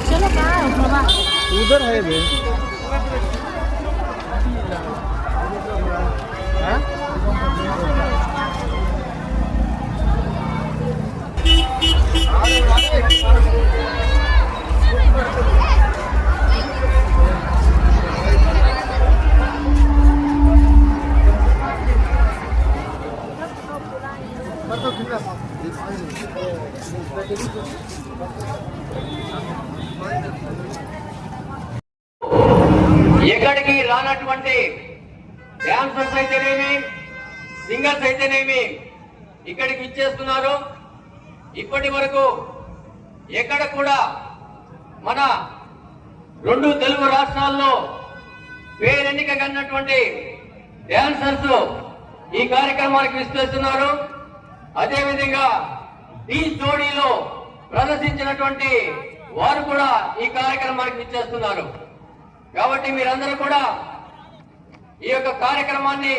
चलो उधर है बे ఎక్కడికి రానటువంటి డాన్సర్స్ అయితేనేమి సింగర్స్ అయితేనేమి ఇక్కడికి ఇచ్చేస్తున్నారు. ఇప్పటి వరకు ఎక్కడ కూడా మన రెండు తెలుగు రాష్ట్రాల్లో పేరెన్నిక కన్నటువంటి డాన్సర్స్ ఈ కార్యక్రమానికి విచ్చేస్తున్నారు. అదేవిధంగా ఈ జోడీలో ప్రదర్శించినటువంటి వారు కూడా ఈ కార్యక్రమానికి విచ్చేస్తున్నారు. కాబట్టి మీరందరూ కూడా ఈ యొక్క కార్యక్రమాన్ని